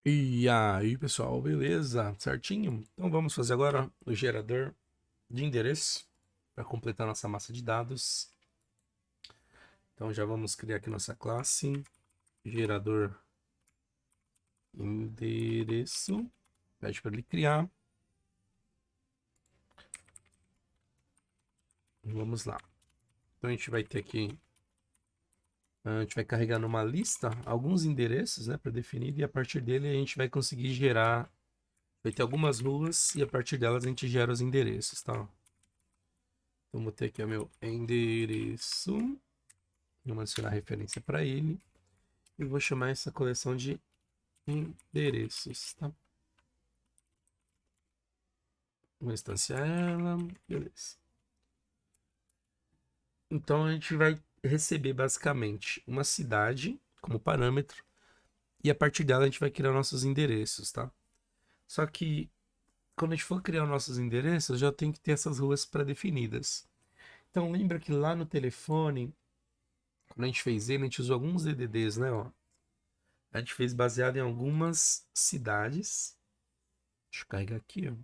E aí, pessoal, beleza? Certinho? Então vamos fazer agora o gerador de endereço para completar nossa massa de dados. Então já vamos criar aqui nossa classe gerador endereço. Pede para ele criar. Vamos lá. Então a gente vai ter aqui, a gente vai carregar numa lista alguns endereços, né, para definir, e a partir dele a gente vai conseguir gerar. Vai ter algumas ruas e a partir delas a gente gera os endereços, tá? Então vou ter aqui o meu endereço. Vamos adicionar referência para ele. E vou chamar essa coleção de endereços, tá? Vou instanciar ela. Beleza. Então a gente vai receber basicamente uma cidade como parâmetro. E a partir dela a gente vai criar nossos endereços, tá? Só que quando a gente for criar nossos endereços, já tem que ter essas ruas pré-definidas. Então lembra que lá no telefone, quando a gente fez ele, a gente usou alguns DDDs, né? Ó. A gente fez baseado em algumas cidades. Deixa eu carregar aqui, ó.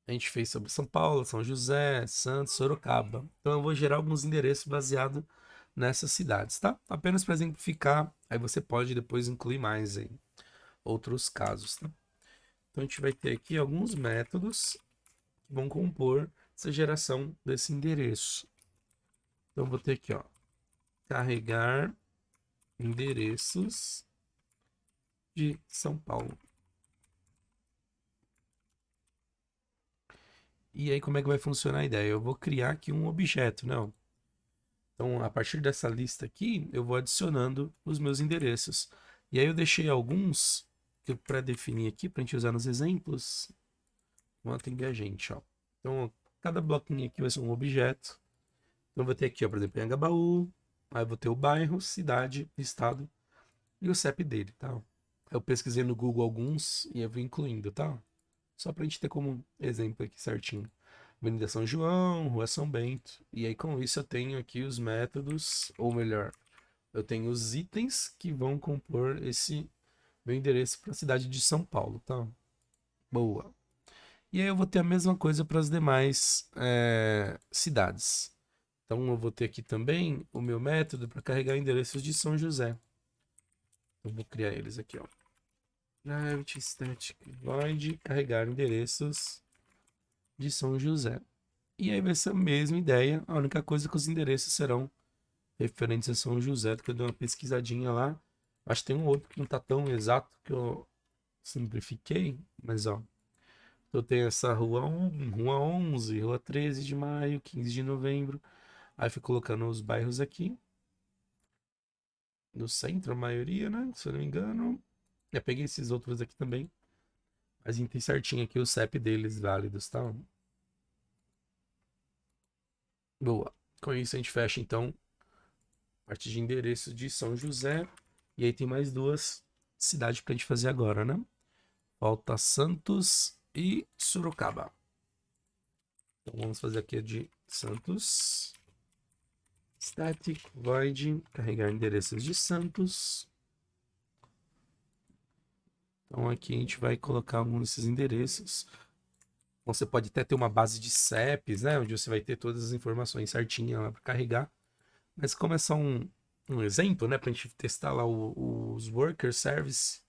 A gente fez sobre São Paulo, São José, Santos, Sorocaba. Então eu vou gerar alguns endereços baseados nessas cidades, tá? Apenas para exemplificar, aí você pode depois incluir mais em outros casos, tá? Então a gente vai ter aqui alguns métodos que vão compor essa geração desse endereço. Então eu vou ter aqui, ó, carregar endereços de São Paulo. E aí como é que vai funcionar a ideia? Eu vou criar aqui um objeto, não? Então, a partir dessa lista aqui, eu vou adicionando os meus endereços. E aí eu deixei alguns que eu pré-defini aqui para a gente usar nos exemplos. Vão atender a gente, ó. Então, cada bloquinho aqui vai ser um objeto. Então, eu vou ter aqui, ó, por exemplo, Anhangabaú. Aí eu vou ter o bairro, cidade, estado e o CEP dele, tá? Eu pesquisei no Google alguns e eu vou incluindo, tá? Só para a gente ter como exemplo aqui certinho. Avenida São João, Rua São Bento. E aí, com isso, eu tenho aqui os métodos, ou melhor, eu tenho os itens que vão compor esse meu endereço para a cidade de São Paulo, tá? Boa. E aí eu vou ter a mesma coisa para as demais cidades. Então eu vou ter aqui também o meu método para carregar endereços de São José. Eu vou criar eles aqui, ó. Private static void carregar endereços de São José. E aí vai ser a mesma ideia. A única coisa é que os endereços serão referentes a São José, que eu dei uma pesquisadinha lá. Acho que tem um outro que não tá tão exato que eu simplifiquei, mas ó. Eu tenho essa rua 1, rua 11, rua 13 de maio, 15 de novembro. Aí fui colocando os bairros aqui. No centro, a maioria, né? Se eu não me engano. Eu peguei esses outros aqui também. Mas tem certinho aqui o CEP deles válidos, tá? Boa. Com isso a gente fecha então a parte de endereço de São José. E aí tem mais duas cidades pra gente fazer agora, né? Falta Santos e Sorocaba. Então vamos fazer aqui a de Santos. Static void carregar endereços de Santos. Então aqui a gente vai colocar alguns desses endereços. Você pode até ter uma base de CEPs, né? Onde você vai ter todas as informações certinhas lá para carregar. Mas como é só um exemplo, né? Para a gente testar lá os worker service.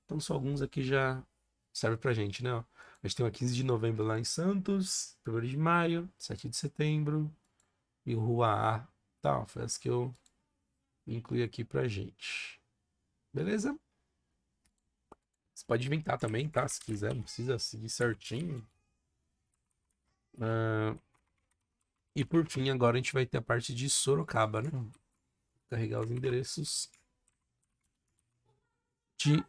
Então só alguns aqui já serve pra gente, né? Ó, a gente tem uma 15 de novembro lá em Santos, 1º de maio, 7 de setembro e o Rua A. Tá, foi essa que eu incluí aqui pra gente. Beleza? Você pode inventar também, tá? Se quiser, não precisa seguir certinho. Ah, e por fim, agora a gente vai ter a parte de Sorocaba, né? Carregar os endereços de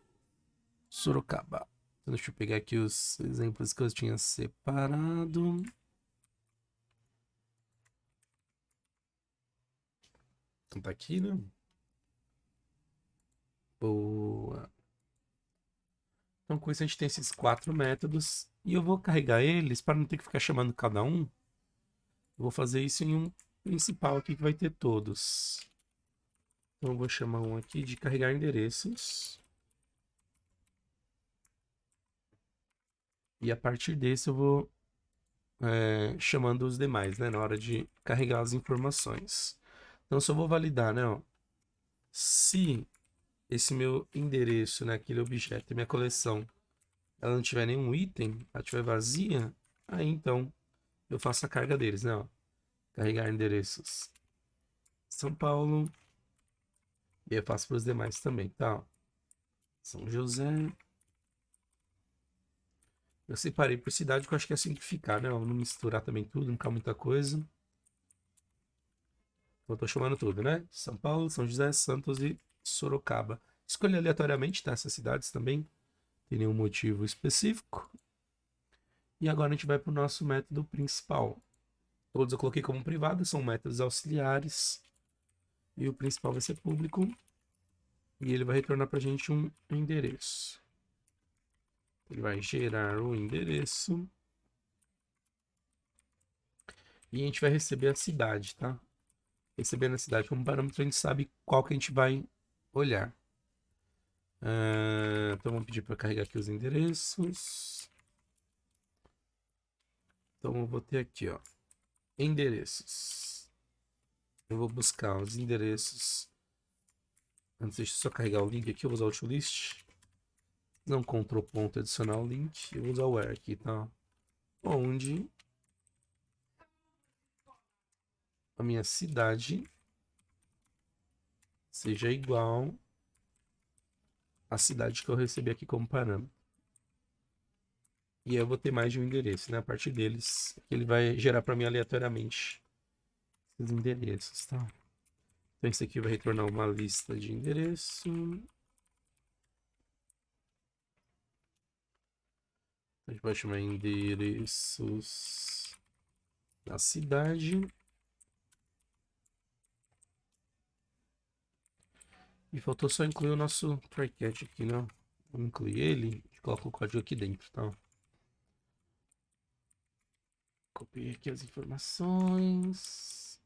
Sorocaba. Então, deixa eu pegar aqui os exemplos que eu tinha separado. Então tá aqui, né? Boa. Então, com isso, a gente tem esses quatro métodos. E eu vou carregar eles para não ter que ficar chamando cada um. Eu vou fazer isso em um principal aqui que vai ter todos. Então, eu vou chamar um aqui de carregar endereços. E a partir desse eu vou chamando os demais, né? Na hora de carregar as informações. Então, só vou validar, né? Ó, se esse meu endereço, né? Aquele objeto, minha coleção, ela não tiver nenhum item, ela estiver vazia, aí então eu faço a carga deles, né? Ó, carregar endereços São Paulo. E eu faço para os demais também, tá? Ó, São José. Eu separei por cidade, que eu acho que é simplificar, né? Ó, não misturar também tudo, não ficar muita coisa. Então, eu tô chamando tudo, né? São Paulo, São José, Santos e Sorocaba. Escolhi aleatoriamente, tá? Essas cidades também. Tem nenhum motivo específico. E agora a gente vai para o nosso método principal. Todos eu coloquei como privado, são métodos auxiliares. E o principal vai ser público. E ele vai retornar para a gente um endereço. Ele vai gerar o endereço. E a gente vai receber a cidade, tá? Recebendo a cidade como parâmetro, a gente sabe qual que a gente vai olhar. Então vamos pedir para carregar aqui os endereços. Então eu vou ter aqui, ó, endereços. Eu vou buscar os endereços. Antes, deixa eu só carregar o link aqui. Eu vou usar o toList. Não Ctrl ponto adicionar o link. Eu vou usar o where aqui, tá? Onde a minha cidade seja igual à cidade que eu recebi aqui como parâmetro. E aí eu vou ter mais de um endereço, né? A partir deles, ele vai gerar para mim aleatoriamente esses endereços, tá? Então esse aqui vai retornar uma lista de endereço. A gente vai chamar endereços da cidade. E faltou só incluir o nosso try-catch aqui, né? Vamos incluir ele e coloca o código aqui dentro, tá? Copiei aqui as informações.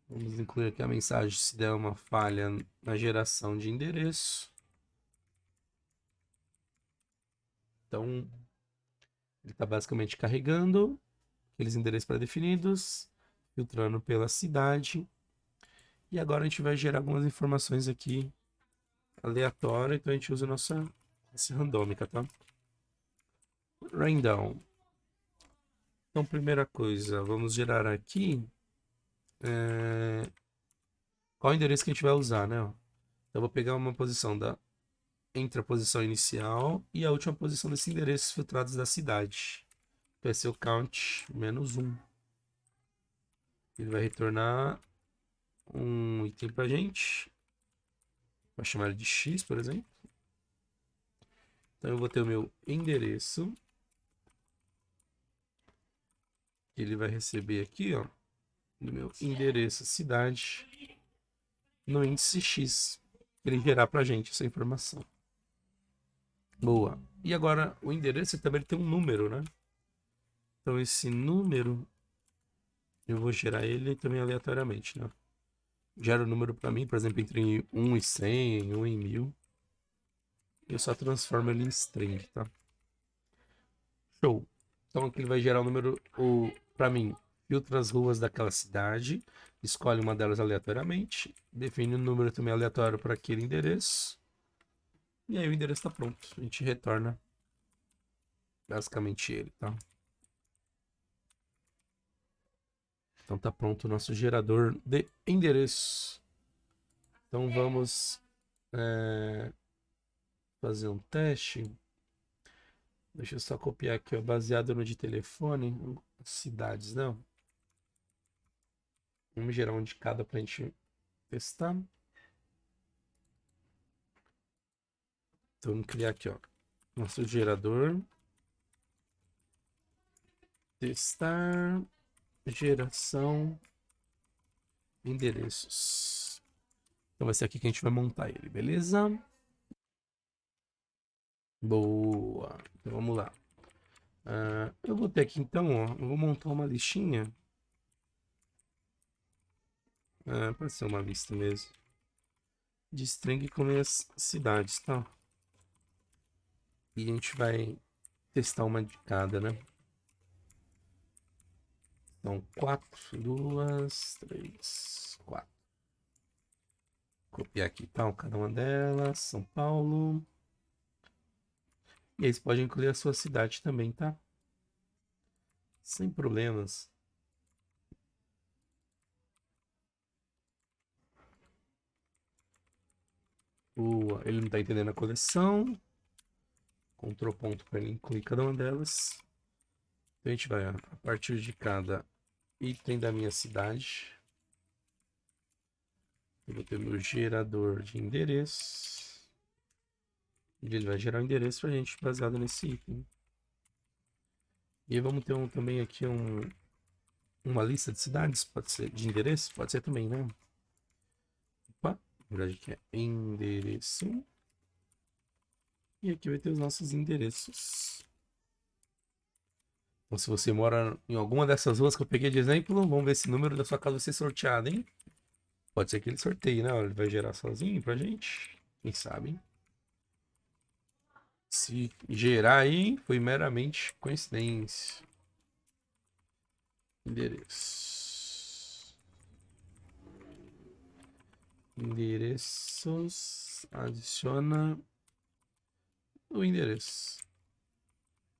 Vamos incluir aqui a mensagem se der uma falha na geração de endereço. Então, ele está basicamente carregando aqueles endereços pré-definidos, filtrando pela cidade. E agora a gente vai gerar algumas informações aqui aleatórias. Então a gente usa a nossa randômica, tá? Random. Então, primeira coisa, vamos gerar aqui qual endereço que a gente vai usar, né? Então, eu vou pegar uma posição entre a posição inicial e a última posição desses endereços filtrados da cidade. Vai ser o count -1. Ele vai retornar um item pra gente. Vou chamar ele de X, por exemplo. Então eu vou ter o meu endereço. Ele vai receber aqui, ó, no meu endereço cidade, no índice X. Ele gerar pra gente essa informação. Boa. E agora o endereço também tem um número, né? Então esse número eu vou gerar ele também aleatoriamente, né? Gera o número para mim, por exemplo, entre 1 e 100, 1 e 1000. Eu só transformo ele em string, tá? Show. Então aqui ele vai gerar o número, para mim, filtra as ruas daquela cidade, escolhe uma delas aleatoriamente, define um número também aleatório para aquele endereço. E aí o endereço está pronto. A gente retorna basicamente ele, tá? Então tá pronto o nosso gerador de endereço. Então vamos fazer um teste. Deixa eu só copiar aqui, ó, baseado no de telefone, cidades, não. Vamos gerar um de cada pra gente testar. Então vamos criar aqui, ó, nosso gerador. Testar geração endereços. Então vai ser aqui que a gente vai montar ele, beleza? Boa. Então vamos lá. Eu vou ter aqui então, ó, eu vou montar uma listinha. Pode ser uma lista mesmo. De string com as cidades, tá? E a gente vai testar uma de cada, né? Então, 4, 2, 3, 4. Copiar aqui, tá? Cada uma delas. São Paulo. E aí você pode incluir a sua cidade também, tá? Sem problemas. Ele não tá entendendo a coleção. Ctrl ponto para ele incluir cada uma delas. Então a gente vai a partir de cada item da minha cidade. Eu vou ter meu gerador de endereço. E ele vai gerar um endereço pra gente baseado nesse item. E aí vamos ter também aqui uma lista de cidades, pode ser de endereço, pode ser também, né? Opa, na verdade aqui é endereço. E aqui vai ter os nossos endereços. Então se você mora em alguma dessas ruas que eu peguei de exemplo, vamos ver se o número da sua casa vai ser sorteado, hein? Pode ser que ele sorteie, né? Ele vai gerar sozinho pra gente. Quem sabe, hein? Se gerar aí, foi meramente coincidência. Endereço. Endereços. Adiciona o endereço.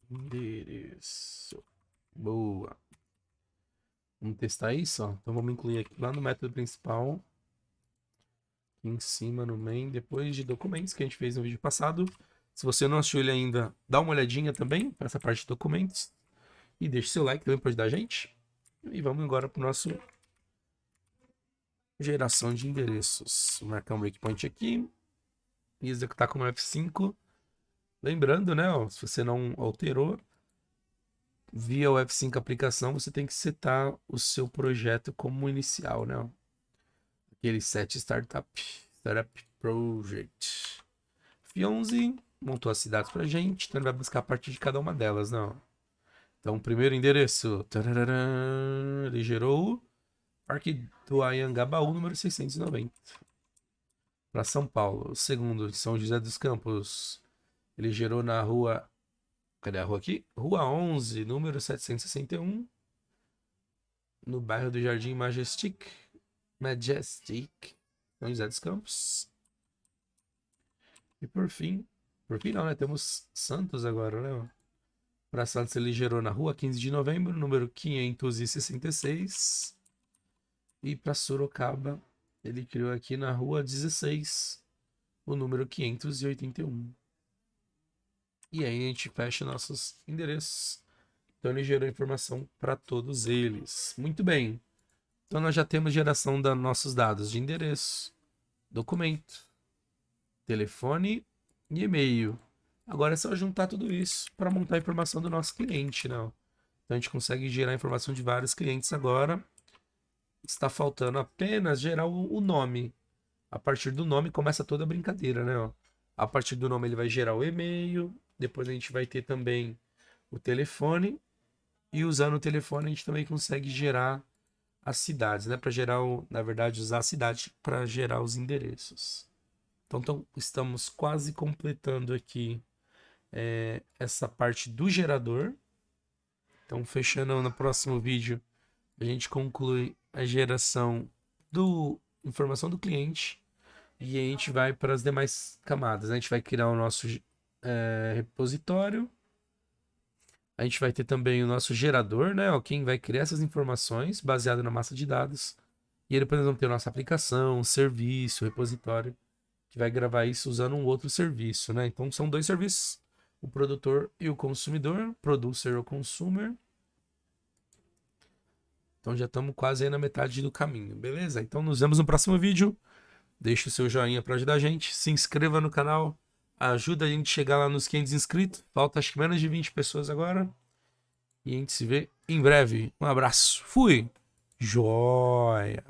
Endereço. Boa. Vamos testar isso, ó. Então vamos incluir aqui lá no método principal. Aqui em cima no main, depois de documentos que a gente fez no vídeo passado. Se você não assistiu ele ainda, dá uma olhadinha também para essa parte de documentos. E deixa seu like também para ajudar a gente. E vamos agora para o nosso geração de endereços. Vou marcar um breakpoint aqui. E executar como F5. Lembrando, né? Ó, se você não alterou, via o F5 aplicação, você tem que setar o seu projeto como inicial, né? Ó. Aquele set startup project. F11 montou as cidades pra gente, então ele vai buscar a partir de cada uma delas, né? Então, primeiro endereço, ele gerou Parque do Anhangabaú, número 690. Para São Paulo. O segundo, São José dos Campos, ele gerou na rua... Cadê a rua aqui? Rua 11, número 761. No bairro do Jardim Majestic. São José dos Campos. E por fim não, né? Temos Santos agora, né? Para Santos ele gerou na rua 15 de novembro, número 566. E para Sorocaba ele criou aqui na rua 16, o número 581. E aí a gente fecha nossos endereços. Então ele gerou informação para todos eles. Muito bem. Então nós já temos geração dos nossos dados de endereço, documento, telefone e e-mail. Agora é só juntar tudo isso para montar a informação do nosso cliente, né? Então a gente consegue gerar informação de vários clientes agora. Está faltando apenas gerar o nome. A partir do nome começa toda a brincadeira, né? A partir do nome ele vai gerar o e-mail. Depois a gente vai ter também o telefone. E usando o telefone a gente também consegue gerar as cidades, né? Para gerar, na verdade, usar a cidade para gerar os endereços. Então estamos quase completando aqui essa parte do gerador. Então, fechando no próximo vídeo, a gente conclui a geração do informação do cliente e a gente vai para as demais camadas. A gente vai criar o nosso repositório. A gente vai ter também o nosso gerador, né? Quem vai criar essas informações baseado na massa de dados. E aí depois nós vamos ter a nossa aplicação, serviço, repositório, que vai gravar isso usando um outro serviço, né? Então são dois serviços, o produtor e o consumidor, producer ou consumer. Então já estamos quase aí na metade do caminho, beleza? Então nos vemos no próximo vídeo. Deixa o seu joinha para ajudar a gente, se inscreva no canal, ajuda a gente a chegar lá nos 500 inscritos. Falta acho que menos de 20 pessoas agora. E a gente se vê em breve. Um abraço. Fui. Joia.